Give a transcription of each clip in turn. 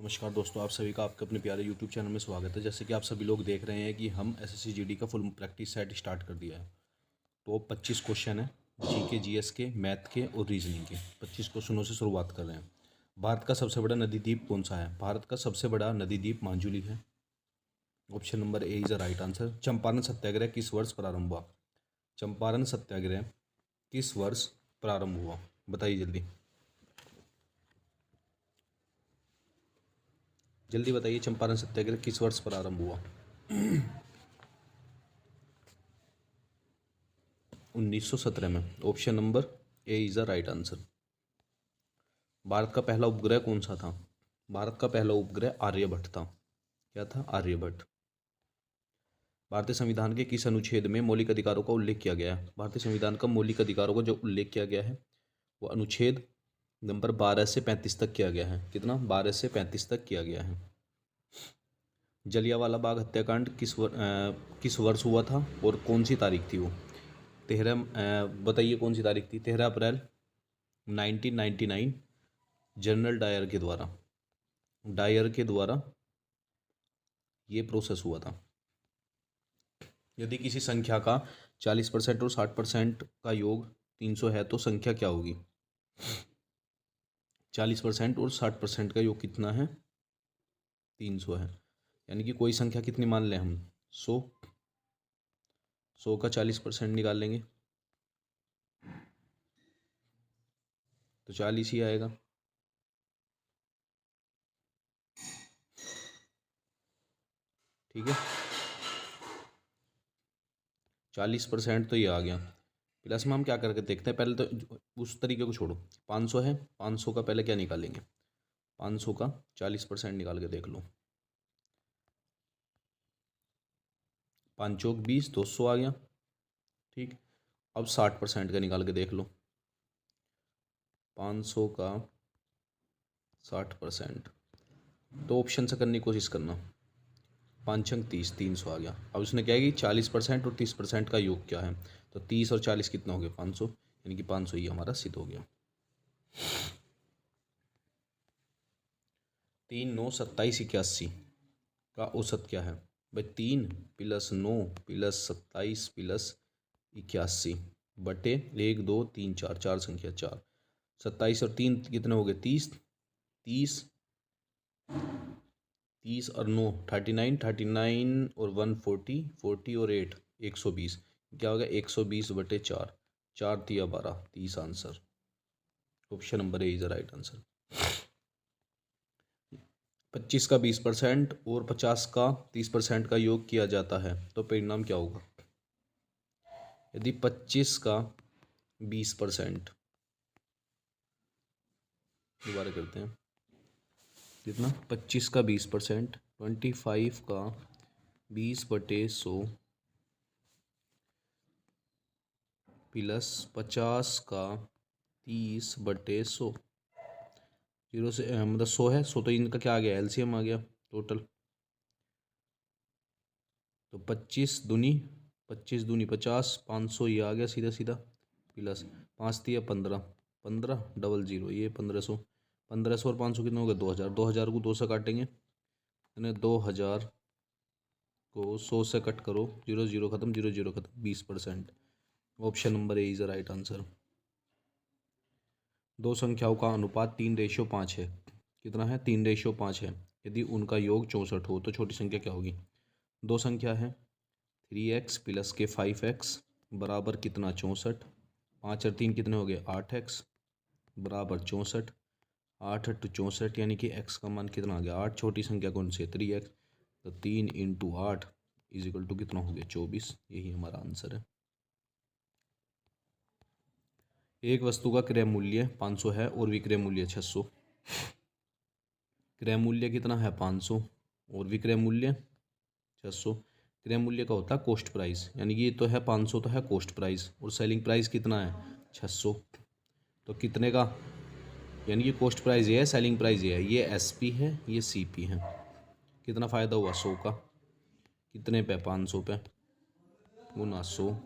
नमस्कार दोस्तों, आप सभी का आपके अपने प्यारे यूट्यूब चैनल में स्वागत है। जैसे कि आप सभी लोग देख रहे हैं कि हम एसएससी जीडी का फुल प्रैक्टिस सेट स्टार्ट कर दिया है। तो 25 क्वेश्चन है, जीके जीएस के, मैथ के और रीजनिंग के। 25 क्वेश्चनों से शुरुआत कर रहे हैं। भारत का सबसे बड़ा नदी द्वीप कौन सा है? भारत का सबसे बड़ा नदी द्वीप मांजुली है। Option number A is the right answer. Champaran Satyagraha किस वर्ष प्रारंभ हुआ? चंपारण सत्याग्रह किस वर्ष प्रारंभ हुआ? बताइए जल्दी जल्दी बताइए, चंपारण सत्याग्रह किस वर्ष प्रारंभ हुआ? 1917 में। Option number A is the right answer. Bharat का पहला उपग्रह कौन सा था? भारत का पहला उपग्रह आर्यभट्ट था। क्या था? आर्यभट्ट। भारतीय संविधान के किस अनुच्छेद में मौलिक अधिकारों का उल्लेख किया गया है? भारतीय संविधान का मौलिक अधिकारों का जो उल्लेख किया गया है वो अनुच्छेद नंबर 12 से 35 तक किया गया है। कितना? 12 से 35 तक किया गया है। जलियांवाला बाग हत्याकांड किस वर्ष हुआ था और कौन सी तारीख थी वो? 13 बताइए कौन सी तारीख थी? 13 अप्रैल 1999 जनरल डायर के द्वारा ये प्रोसेस हुआ था। यदि किसी संख्या का 40% और 60% का योग 300 है तो संख्या क्या होगी? 40% और 60% का योग कितना है? 300 है। यानी कि कोई संख्या कितनी मान लें हम? 100। 100 का 40% निकाल लेंगे तो 40 ही आएगा। ठीक है, 40% तो ये आ गया। प्लस में हम क्या करके देखते हैं, पहले तो उस तरीके को छोड़ो। 500 है, 500 का पहले क्या निकालेंगे? 500 का 40% निकाल के देख लो। 5 चौक 20, 200 आ गया। ठीक, अब 60% का निकाल के देख लो। 500 का 60%, तो ऑप्शन से करने की कोशिश करना। 5 अंक 30, 300 आ गया। अब उसने क्या है कि 40% और 30% का योग क्या है, तो 30 और 40 कितना हो गया? 500, यानी कि 500 ही हमारा सिद्ध हो गया। 3 9 27 81 का औसत क्या है? भाई 3 प्लस 9 प्लस 27 प्लस 81 बटे 1 2 3 4, चार संख्या 4। 27 और 3 कितने हो गए? 30। 30 30 और 9 39, 39 और 1 40, 40 और 8 120। क्या हो गया? 120 बटे 4, 4 तिया 12, 30 answer. Option number A is the right answer. 25 का 20% और 50 का 30% का योग किया जाता है तो परिणाम क्या होगा? यदि 25 का 20%, दोबारा करते हैं, कितना? 25 का 20%, 25 का 20/100 प्लस 50 का 30/100। जीरो से मतलब 100 है, 100 तो इनका क्या आ गया? एलसीएम आ गया टोटल। तो 25 दूनी 50, 500 ये आ गया सीधा सीधा, प्लस 5 दिया 15, 15 डबल जीरो ये 1500। 1500 और 500 कितना हो गया? 2000। 2000 को 2 से काटेंगे, यानी 2000 को 100 से कट करो, जीरो जीरो खत्म, जीरो जीरो खत्म, 20%। Option number A is the right answer. दो संख्याओं का अनुपात 3:5 है। कितना है? 3:5 है। यदि उनका योग 64 हो तो छोटी संख्या क्या होगी? दो संख्या है, 3x प्लस के 5x बराबर कितना? 64। 5 और 3 कितने हो गए? 8x बराबर 64। 8 8 64, यानी कि x का मान कितना आ गया? 8। छोटी संख्या कौन सी है? 3x। तो 3 × 8 इजिकल टू कितना हो गया? 24। यही हमारा आंसर है। एक वस्तु का क्रय मूल्य 500 है और विक्रय मूल्य 600। क्रय मूल्य कितना है? 500 और विक्रय मूल्य 600। क्रय मूल्य का होता है कॉस्ट प्राइस, यानी कि ये तो है 500 तो है कॉस्ट प्राइस, और सेलिंग प्राइस कितना है? 600। तो कितने का? यानी कि कॉस्ट प्राइस ये है, सेलिंग प्राइस ये है, ये एसपी है, ये सीपी है। कितना फ़ायदा हुआ? 100 का। कितने पे? 500 पे, गुना 100,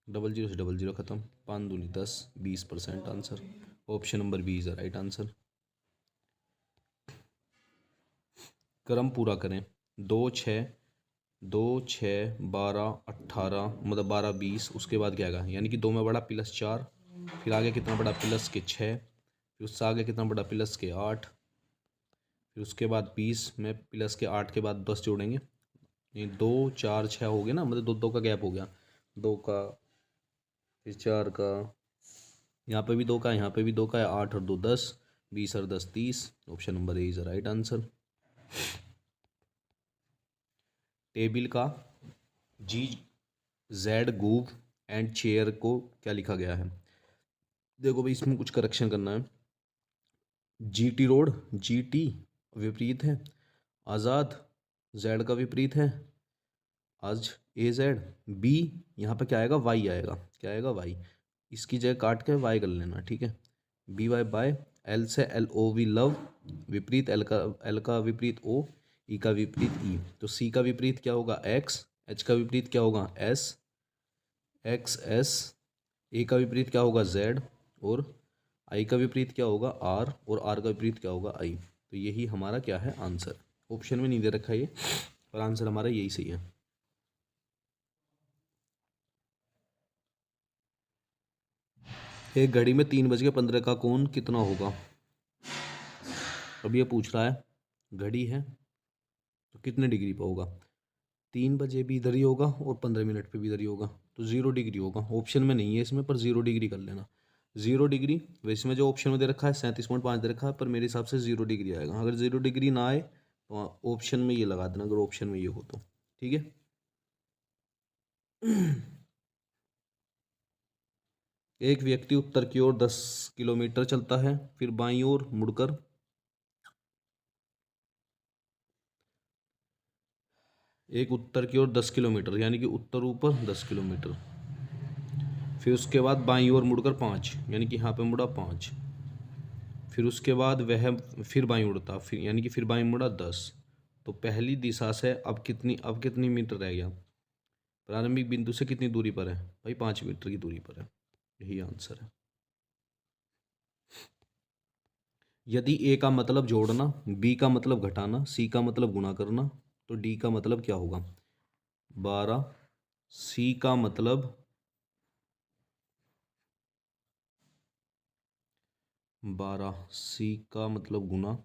डबल जीरो से डबल जीरो खत्म, 5 दूनी 10, 20% answer. Option number B is the right answer. क्रम पूरा करें। 2 6 12 18 मतलब 12 20, उसके बाद क्या आएगा, यानी कि 2 में बड़ा +4, फिर आगे कितना बड़ा +6, फिर उससे आगे कितना बड़ा +8, फिर उसके बाद 20 में +8 के बाद 10 जोड़ेंगे, ये 2 4 6 हो गया ना, मतलब 2 2 का गैप हो गया, 2 का, फिर 4 का, यहाँ पे भी 2 का, यहाँ पे भी 2 का है, 8 और 2 10, 20 और 10 30। Option number A is the right answer. Table का जी जेड गूव एंड चेयर को क्या लिखा गया है। देखो भाई, इसमें कुछ करेक्शन करना है। GT रोड, GT विपरीत है, आज़ाद जेड का विपरीत है, आज AZ, बी यहाँ पे क्या आएगा, वाई आएगा, क्या आएगा, वाई, इसकी जगह काट के वाई कर लेना, ठीक है। BY बाय, एल से LOV लव, विपरीत एल का विपरीत O, ई का विपरीत ई, तो सी का विपरीत क्या होगा X, H का विपरीत क्या होगा S, XS, ए का विपरीत क्या होगा Z, और आई का विपरीत क्या होगा R, और R का विपरीत क्या होगा I। तो यही हमारा क्या है आंसर। ऑप्शन में नहीं दे रखा ये, पर आंसर हमारा यही सही है। एक घड़ी में 3:15 का कोण कितना होगा। अब ये पूछ रहा है घड़ी है तो कितने डिग्री पे होगा, 3 बजे भी इधर ही होगा और 15 मिनट पे भी इधर ही होगा, तो 0 डिग्री होगा। ऑप्शन में नहीं है इसमें, पर 0 डिग्री कर लेना। 0 डिग्री, वैसे में जो ऑप्शन में दे रखा है 37.5 दे रखा है, पर मेरे हिसाब से 0 डिग्री आएगा। अगर 0 डिग्री ना आए तो ऑप्शन में ये लगा देना, अगर ऑप्शन में ये हो तो, ठीक है। एक व्यक्ति उत्तर की ओर 10 किलोमीटर चलता है, फिर बाईं ओर मुड़कर एक उत्तर की ओर 10 किलोमीटर, यानी कि उत्तर ऊपर 10 किलोमीटर, फिर उसके बाद बाईं ओर मुड़कर 5, यानी कि यहाँ पे मुड़ा 5, फिर उसके बाद वह फिर बाईं उड़ता, फिर यानी कि फिर बाईं मुड़ा 10। तो पहली दिशा से अब कितनी मीटर रह गया, प्रारंभिक बिंदु से कितनी दूरी पर है भाई, 5 मीटर की दूरी पर है, यही आंसर है। यदि ए का मतलब जोड़ना, बी का मतलब घटाना, सी का मतलब गुणा करना, तो डी का मतलब क्या होगा, 12, सी का मतलब 12, सी का मतलब गुना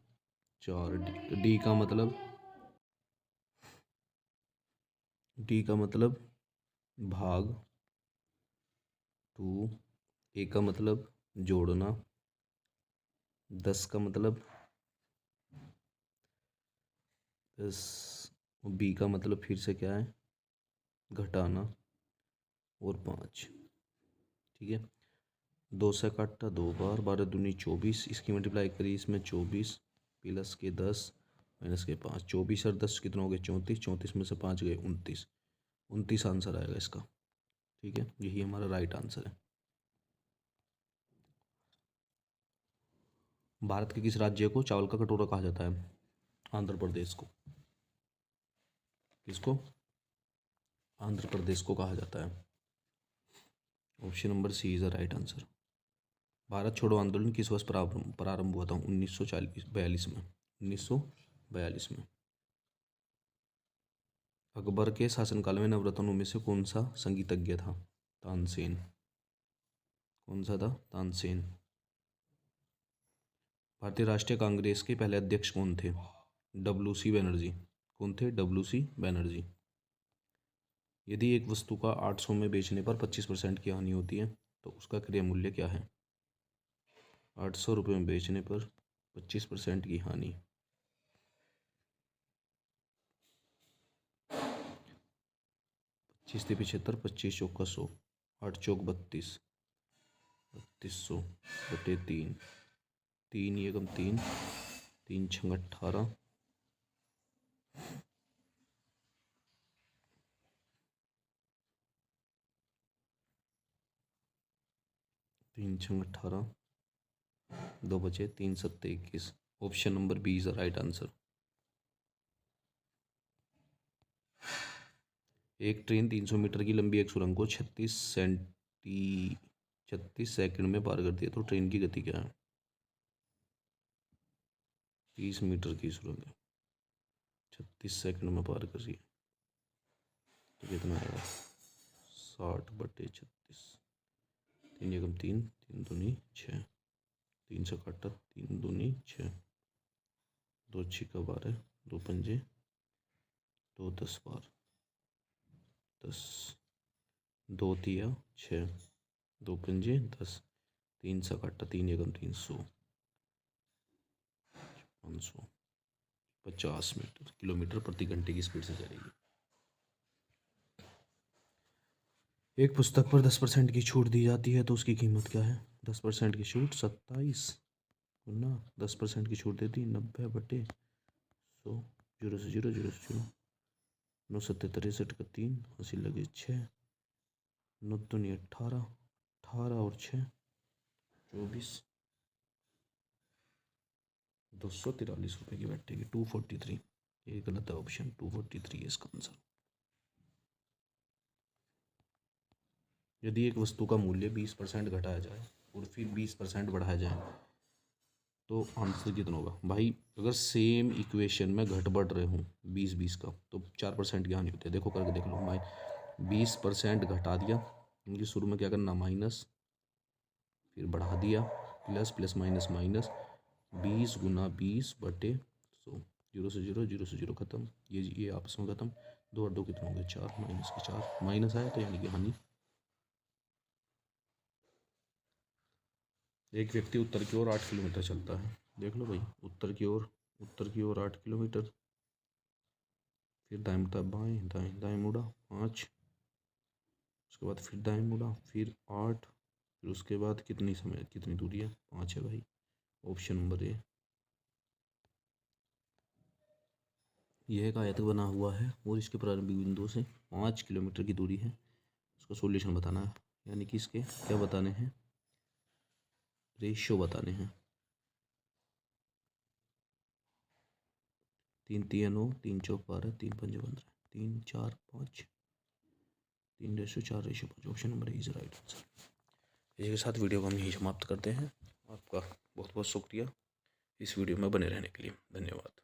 4, डी का मतलब भाग 2, ए का मतलब जोड़ना, 10 का मतलब 10, बी का मतलब फिर से क्या है, घटाना, और 5, ठीक है। 2 से काटा 2 बार, 12 दूनी 24, इसकी मल्टीप्लाई करी इसमें 24, प्लस के 10 माइनस के 5, 24 और 10 कितना हो गया, 34, 34 में से 5 गए 29, 29 आंसर आएगा इसका, ठीक है। यही हमारा राइट आंसर है। भारत के किस राज्य को चावल का कटोरा कहा जाता है। आंध्र प्रदेश को। किसको, आंध्र प्रदेश को कहा जाता है। Option number C is the right answer. Bharat छोड़ो आंदोलन किस वर्ष प्रारंभ हुआ था, 1942 में, 1942 में। अकबर के शासनकाल में नवरत्नों में से कौन सा संगीतज्ञ था, तानसेन। कौन सा था, तानसेन। भारतीय राष्ट्रीय कांग्रेस के पहले अध्यक्ष कौन थे, WC बनर्जी। कौन थे, WC बनर्जी। यदि एक वस्तु का 800 में बेचने पर 25% की हानि होती है तो उसका क्रय मूल्य क्या है। 800 रुपये में बेचने पर 25% की हानि, 25×75, 25×100, 8×4 = 32, 3200/3, 3 एकम 3, 3×6 = 18, 3×6 = 18, 2 बचे, 3×7 = 21। Option number B is the right answer. एक ट्रेन 300 मीटर की लंबी एक सुरंग को 36 सेकंड में पार करती है, तो ट्रेन की गति क्या है। 30 मीटर की सुरंग है, 36 सेकंड में पार कर रही है। तो कितना आएगा 60/36। 3 एकम 3, 3 दूनी 6, 3 से काटा 3 दूनी 6, 2 छिका 12, 2 पंजे 2 10 बार 10, 2 तिया 6, 2 पंजे 10, 3 से काटा 3 एकम 300, 500, 50 किलोमीटर प्रति घंटे की स्पीड से चलेगी। एक पुस्तक पर 10% की छूट दी जाती है तो उसकी कीमत क्या है? 10% की छूट 27 गुना 10% की छूट देती 90/100, 0 से 0, 0 से 0, 9 7 63 का 3, 80 लगे 6, 9 दूनी 18, 18 और 6 24, 243 रुपये की बैठेगी। 243, ये गलत है ऑप्शन, 243 है इसका आंसर। यदि एक वस्तु का मूल्य 20% घटाया जाए और फिर 20% बढ़ाया जाए तो आंसर कितना होगा? भाई अगर सेम इक्वेशन में घट बढ़ रहे हूँ 20-20 का तो 4% की हानि होती है। देखो करके देख लो भाई, 20% घटा दिया, मुझे शुरू में क्या करना माइनस, फिर बढ़ा दिया प्लस, प्लस माइनस माइनस, 20 गुना 20/100, 0 से 0, 0 से 0 खत्म, ये आपस में खत्म, 2 और 2 कितने होंगे 4, माइनस के 4, माइनस आया तो यानी कि हानि। एक व्यक्ति उत्तर की ओर 8 किलोमीटर चलता है। देख लो भाई, उत्तर की ओर 8 किलोमीटर, फिर दाएं मुड़ा बाएं, दाएं दाएं मुड़ा 5, उसके बाद फिर दाएं मुड़ा, फिर 8, फिर उसके बाद कितनी दूरी है? 5 है भाई, ऑप्शन नंबर ए। यह एक आयत बना हुआ है और इसके प्रारंभिक बिंदु से 5 किलोमीटर की दूरी है। इसका सॉल्यूशन बताना है, यानी कि इसके क्या बताने हैं? रेशियो बताने हैं। 3 3 9, 3 चौक 12, 3 पंजे 15, 3 4 5, 3:4:5, option number A is right answer. इसी के साथ वीडियो को हम यही समाप्त करते हैं। आपका बहुत बहुत शुक्रिया इस वीडियो में बने रहने के लिए। धन्यवाद।